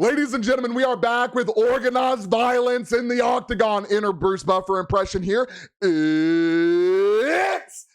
Ladies and gentlemen, we are back with organized violence in the octagon. Inner Bruce Buffer impression here. It's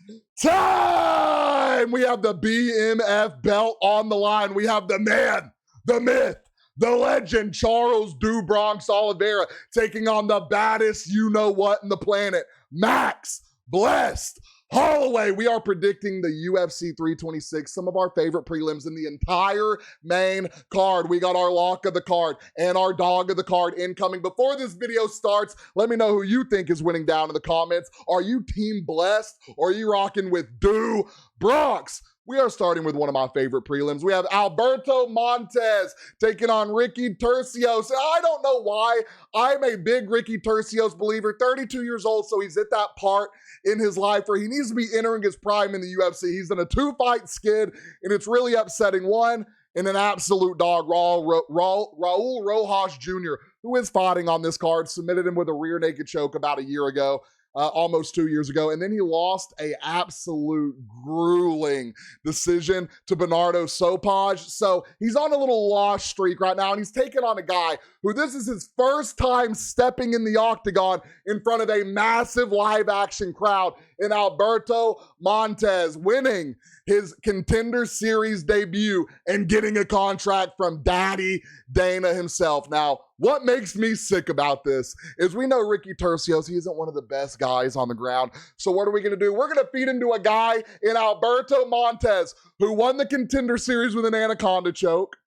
time! We have the BMF belt on the line. We have the man, the myth, the legend, Charles Do Bronx Oliveira, taking on the baddest you-know-what in the planet, Max Blessed Holloway. We are predicting the UFC 326, some of our favorite prelims in the entire main card. We got our lock of the card and our dog of the card incoming. Before this video starts, let me know who you think is winning down in the comments. Are you Team Blessed or are you rocking with Do Bronx? We are starting with one of my favorite prelims. We have Alberto Montez taking on Ricky Turcios. I don't know why. I'm a big Ricky Turcios believer. 32 years old, so he's at that part in his life where he needs to be entering his prime in the UFC. He's in a 2-fight skid, and it's really upsetting. One, and an absolute dog, Raul Rojas Jr., who is fighting on this card, submitted him with a rear naked choke about a year ago. Almost 2 years ago, and then he lost a absolute grueling decision to Bernardo Sopaj. So he's on a little loss streak right now, and he's taking on a guy who this is his first time stepping in the octagon in front of a massive live action crowd in Alberto Montez, winning his Contender Series debut and getting a contract from Daddy Dana himself. Now, what makes me sick about this is we know Ricky Turcios, he isn't one of the best guys on the ground. So what are we going to do? We're going to feed into a guy in Alberto Montez who won the Contender Series with an anaconda choke,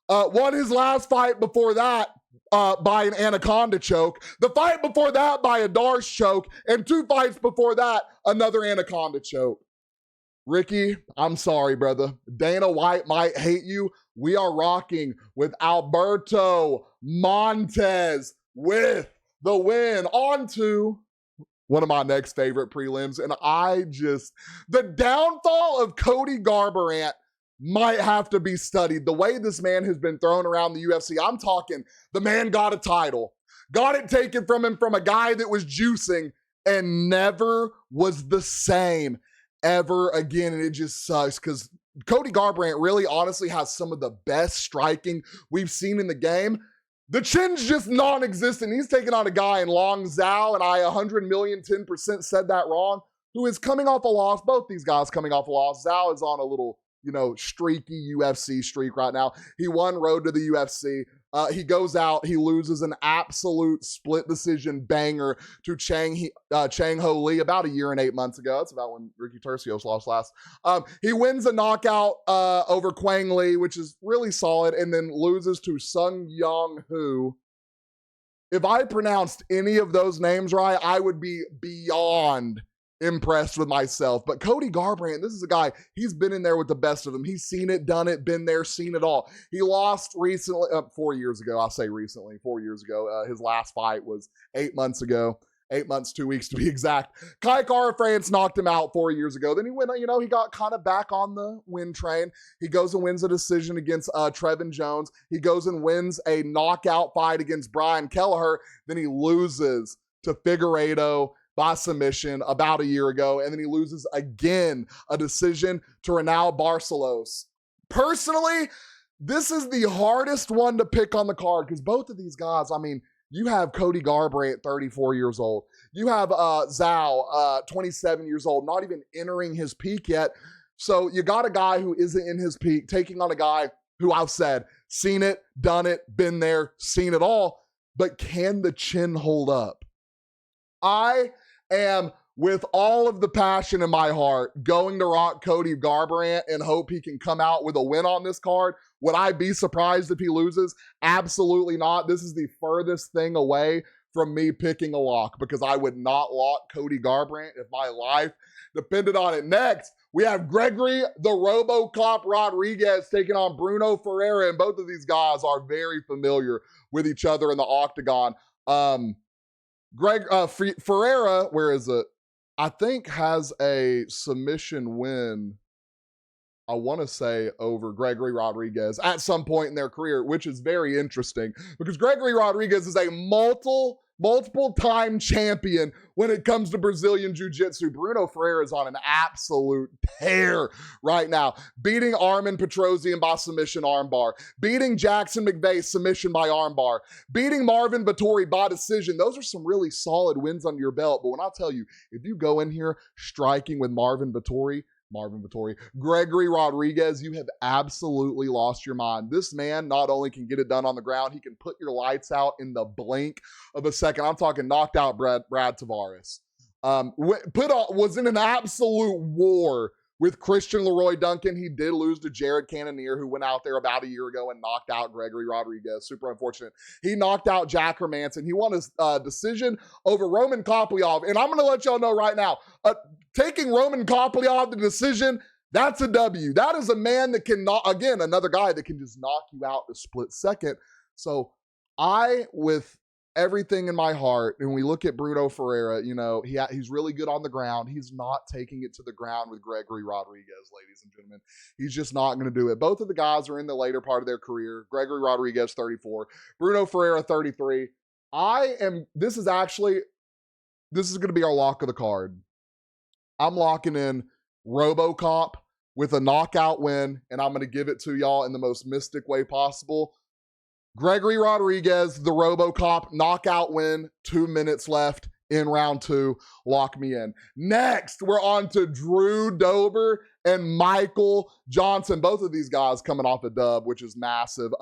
won his last fight before that by an anaconda choke, the fight before that by a Darce choke, and 2 fights before that, another anaconda choke. Ricky, I'm sorry, brother. Dana White might hate you. We are rocking with Alberto Montez with the win. On to one of my next favorite prelims, and the downfall of Cody Garbrandt might have to be studied. The way this man has been thrown around the UFC, I'm talking the man got a title, got it taken from him from a guy that was juicing and never was the same ever again. And it just sucks because Cody Garbrandt really honestly has some of the best striking we've seen in the game. The chin's just non-existent. He's taking on a guy in Long Zhao, and I 100,010% said that wrong, who is coming off a loss. Both these guys coming off a loss. Zhao is on a little, streaky UFC streak right now. He won Road to the UFC. He goes out, he loses an absolute split decision banger to Chang Ho Lee about a year and 8 months ago. That's about when Ricky Turcios lost last. He wins a knockout over Quang Lee, which is really solid, and then loses to Sung Yong Hu. If I pronounced any of those names right, I would be beyond impressed with myself. But Cody Garbrandt, this is a guy, he's been in there with the best of them. He's seen it, done it, been there, seen it all. He lost recently, 4 years ago. I'll say recently, 4 years ago. His last fight was 8 months ago. 8 months, 2 weeks to be exact. Kai Kara France knocked him out 4 years ago. Then he went, he got kind of back on the win train. He goes and wins a decision against Trevin Jones. He goes and wins a knockout fight against Brian Kelleher. Then he loses to Figueiredo by submission about a year ago, and then he loses again a decision to Ronald Barcelos. Personally, this is the hardest one to pick on the card because both of these guys, you have Cody Garbrandt, 34 years old. You have Zhao, 27 years old, not even entering his peak yet. So you got a guy who isn't in his peak taking on a guy who I've said, seen it, done it, been there, seen it all, but can the chin hold up? I am, with all of the passion in my heart, going to rock Cody Garbrandt and hope he can come out with a win on this card. Would I be surprised if he loses? Absolutely not. This is the furthest thing away from me picking a lock because I would not lock Cody Garbrandt if my life depended on it. Next, we have Gregory the RoboCop Rodriguez taking on Bruno Ferreira, and both of these guys are very familiar with each other in the octagon. Ferreira, where is it? I think has a submission win, I want to say, over Gregory Rodriguez at some point in their career, which is very interesting because Gregory Rodriguez is a multiple multiple-time champion when it comes to Brazilian Jiu-Jitsu. Bruno Ferreira is on an absolute tear right now, beating Armin Petrosian by submission armbar, beating Jackson McVeigh submission by armbar, beating Marvin Vettori by decision. Those are some really solid wins under your belt. But when I tell you, if you go in here striking with Marvin Vettori, Gregory Rodriguez, you have absolutely lost your mind. This man not only can get it done on the ground, he can put your lights out in the blink of a second. I'm talking knocked out Brad Tavares. Was in an absolute war with Christian Leroy Duncan. He did lose to Jared Cannonier, who went out there about a year ago and knocked out Gregory Rodriguez. Super unfortunate. He knocked out Jack Hermanson. He won his decision over Roman Koplyov. And I'm going to let y'all know right now, taking Roman Koplyov to decision, that's a W. That is a man that can again, another guy that can just knock you out in a split second. So with everything in my heart, and we look at Bruno Ferreira, he's really good on the ground. He's not taking it to the ground with Gregory Rodriguez, ladies and gentlemen. He's just not going to do it. Both of the guys are in the later part of their career. Gregory Rodriguez, 34. Bruno Ferreira, 33. This is going to be our lock of the card. I'm locking in RoboCop with a knockout win, and I'm going to give it to y'all in the most mystic way possible. Gregory Rodriguez, the RoboCop knockout win, 2 minutes left in round 2. Lock me in. Next, we're on to Drew Dober and Michael Johnson. Both of these guys coming off a dub, which is massive.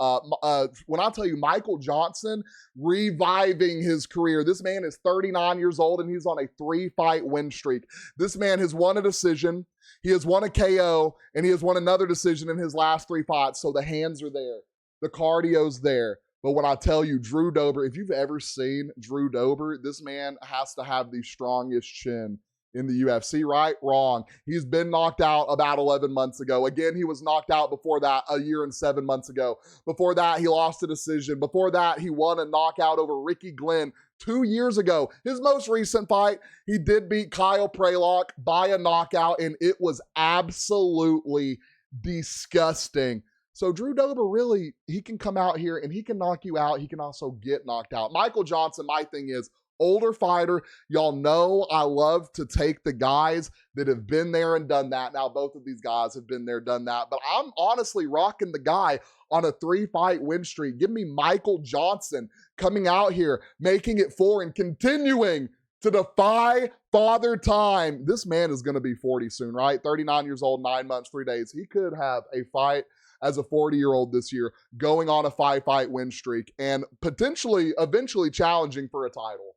When I tell you Michael Johnson reviving his career, this man is 39 years old and he's on a 3-fight win streak. This man has won a decision, he has won a KO, and he has won another decision in his last 3 fights. So the hands are there. The cardio's there. But when I tell you, Drew Dober, if you've ever seen Drew Dober, this man has to have the strongest chin in the UFC, right? Wrong. He's been knocked out about 11 months ago. Again, he was knocked out before that a year and 7 months ago. Before that, he lost a decision. Before that, he won a knockout over Ricky Glenn 2 years ago. His most recent fight, he did beat Kyle Pralock by a knockout, and it was absolutely disgusting. So Drew Dober, really, he can come out here and he can knock you out. He can also get knocked out. Michael Johnson, my thing is, older fighter. Y'all know I love to take the guys that have been there and done that. Now, both of these guys have been there, done that. But I'm honestly rocking the guy on a 3-fight win streak. Give me Michael Johnson coming out here, making it 4 and continuing to defy father time. This man is going to be 40 soon, right? 39 years old, 9 months, 3 days. He could have a fight as a 40-year-old this year, going on a 5-fight win streak and potentially, eventually challenging for a title.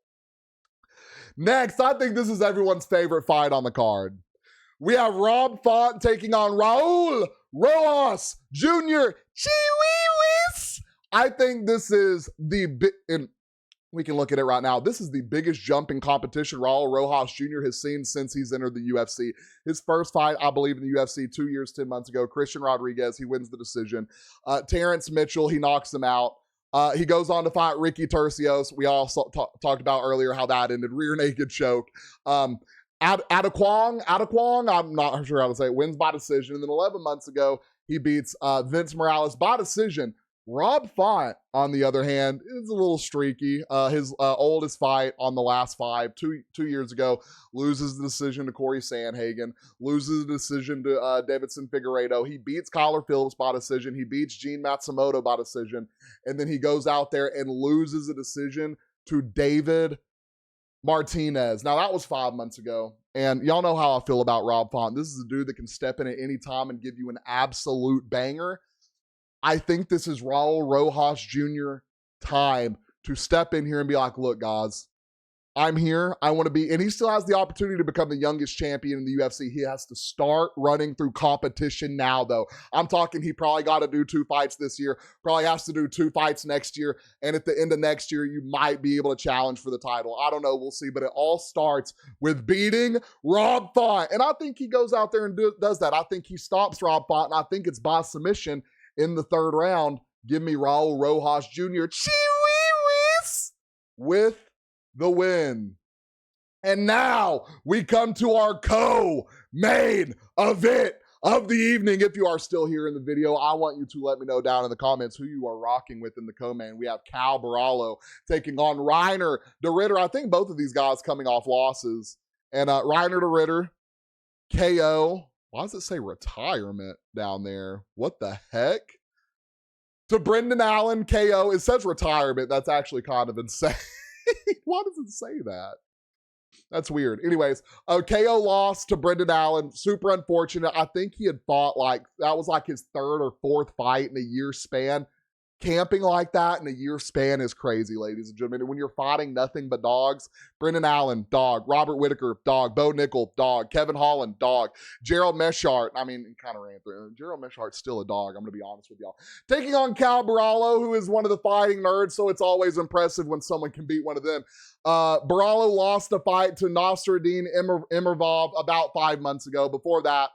Next, I think this is everyone's favorite fight on the card. We have Rob Font taking on Raul Rojas Jr. Chihuihuas. I think this is we can look at it right now. This is the biggest jump in competition Raul Rojas Jr. has seen since he's entered the UFC. His first fight, I believe, in the UFC 2 years, 10 months ago. Christian Rodriguez, he wins the decision. Terrence Mitchell, he knocks him out. He goes on to fight Ricky Tercios. We also talked about earlier how that ended. Rear naked choke. Adequong, I'm not sure how to say it, wins by decision. And then 11 months ago, he beats Vince Morales by decision. Rob Font, on the other hand, is a little streaky. His oldest fight on the last 5, two years ago, loses the decision to Corey Sandhagen, loses the decision to Davidson Figueiredo. He beats Kyler Phillips by decision. He beats Gene Matsumoto by decision. And then he goes out there and loses a decision to David Martinez. Now, that was 5 months ago. And y'all know how I feel about Rob Font. This is a dude that can step in at any time and give you an absolute banger. I think this is Raul Rojas Jr. time to step in here and be like, look, guys, I'm here. I want to be, and he still has the opportunity to become the youngest champion in the UFC. He has to start running through competition now, though. I'm talking he probably got to do 2 fights this year, probably has to do 2 fights next year, and at the end of next year, you might be able to challenge for the title. I don't know. We'll see, but it all starts with beating Rob Font, and I think he goes out there and does that. I think he stops Rob Font, and I think it's by submission in the 3rd round. Give me Raul Rojas Jr. Chihuihuas with the win. And now we come to our co-main event of the evening. If you are still here in the video, I want you to let me know down in the comments who you are rocking with in the co-main. We have Cal Barallo taking on Reiner de Ritter. I think both of these guys coming off losses. And Reiner de Ritter, KO. Why does it say retirement down there? What the heck? To Brendan Allen, KO. It says retirement. That's actually kind of insane. Why does it say that? That's weird. Anyways, KO lost to Brendan Allen. Super unfortunate. I think he had fought that was like his third or fourth fight in a year span. Camping like that in a year span is crazy, ladies and gentlemen. And when you're fighting nothing but dogs, Brendan Allen, dog. Robert Whitaker, dog. Bo Nickel, dog. Kevin Holland, dog. Gerald Meschart, I mean, he kind of ran through. Gerald Meschart's still a dog, I'm going to be honest with y'all. Taking on Cal Barallo, who is one of the fighting nerds, so it's always impressive when someone can beat one of them. Barallo lost a fight to Nasruddin Emirvov about 5 months ago. Before that,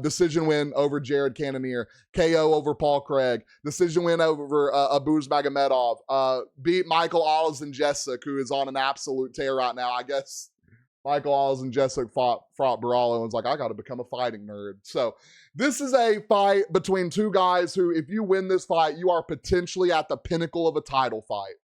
decision win over Jared Cannonier. KO over Paul Craig. Decision win over Abuz Magomedov. Beat Michael Oliveira, who is on an absolute tear right now. I guess Michael Oliveira fought Barallo and was like, I got to become a fighting nerd. So this is a fight between two guys who, if you win this fight, you are potentially at the pinnacle of a title fight.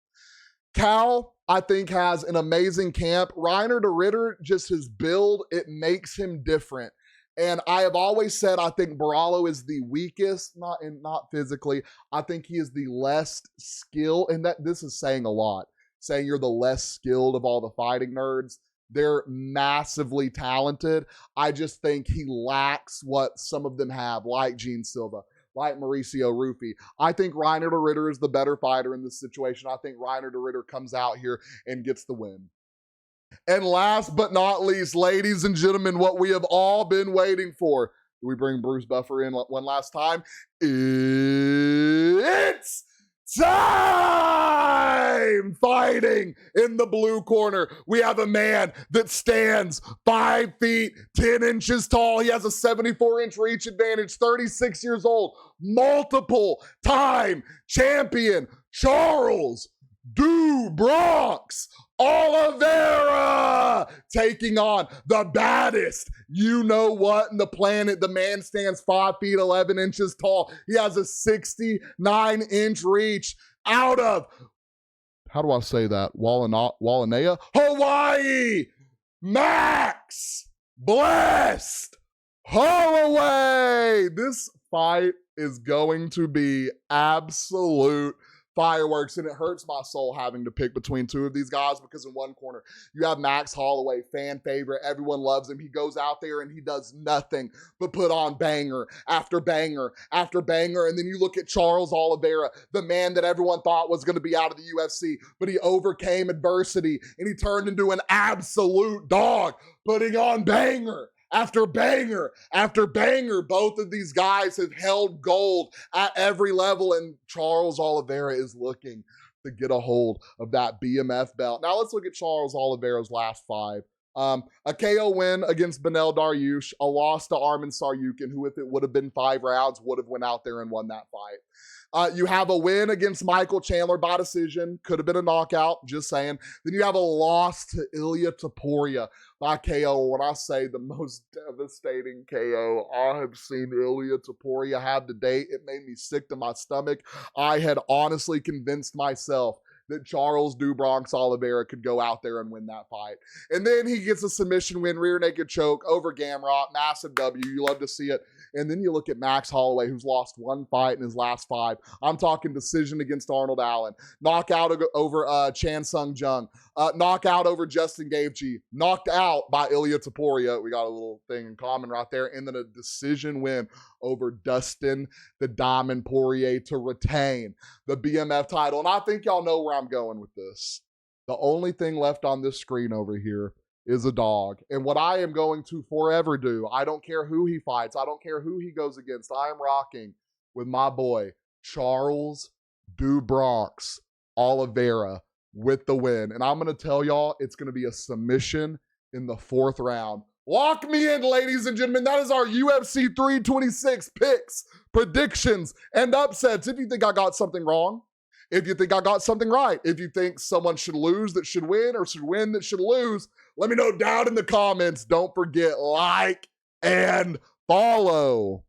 Cal, I think, has an amazing camp. Reiner de Ritter, just his build, it makes him different. And I have always said I think Barallo is the weakest, not physically. I think he is the less skilled, and that this is saying a lot, saying you're the less skilled of all the fighting nerds. They're massively talented. I just think he lacks what some of them have, like Gene Silva, like Mauricio Rufy. I think Reiner de Ritter is the better fighter in this situation. I think Reiner de Ritter comes out here and gets the win. And last but not least, ladies and gentlemen, what we have all been waiting for. Do we bring Bruce Buffer in one last time? It's time! Fighting in the blue corner, we have a man that stands 5 feet, 10 inches tall. He has a 74-inch reach advantage, 36 years old, multiple time champion, Charles Du Bronx Oliveira, taking on the baddest you-know-what in the planet. The man stands 5 feet, 11 inches tall. He has a 69-inch reach out of, how do I say that? Wallanea? Hawaii! Max Blessed Holloway! This fight is going to be absolute fireworks, and it hurts my soul having to pick between two of these guys, because in one corner you have Max Holloway, fan favorite, everyone loves him. He goes out there and he does nothing but put on banger after banger after banger. And then you look at Charles Oliveira, the man that everyone thought was going to be out of the UFC, but he overcame adversity and he turned into an absolute dog, putting on banger after banger after banger. Both of these guys have held gold at every level, and Charles Oliveira is looking to get a hold of that BMF belt. Now let's look at Charles Oliveira's last 5. A KO win against Benel Dariush, a loss to Arman Saryukin, who, if it would have been 5 rounds, would have went out there and won that fight. You have a win against Michael Chandler by decision. Could have been a knockout, just saying. Then you have a loss to Ilia Topuria by KO. When I say the most devastating KO I have seen Ilia Topuria have to date, it made me sick to my stomach. I had honestly convinced myself that Charles Du Bronx Oliveira could go out there and win that fight. And then he gets a submission win, rear naked choke over Gamrot, massive W. You love to see it. And then you look at Max Holloway, who's lost 1 fight in his last 5. I'm talking decision against Arnold Allen, knockout over Chan Sung Jung, knockout over Justin Gaethje, knocked out by Ilia Topuria. We got a little thing in common right there. And then a decision win over Dustin the Diamond Poirier to retain the BMF title. And I think y'all know where I'm going with this. The only thing left on this screen over here is a dog. And what I am going to forever do, I don't care who he fights, I don't care who he goes against, I am rocking with my boy, Charles Du Bronx Oliveira, with the win. And I'm going to tell y'all, it's going to be a submission in the 4th round. Lock me in, ladies and gentlemen. That is our UFC 326 picks, predictions, and upsets. If you think I got something wrong, if you think I got something right, if you think someone should lose that should win, or should win that should lose, let me know down in the comments. Don't forget, like and follow.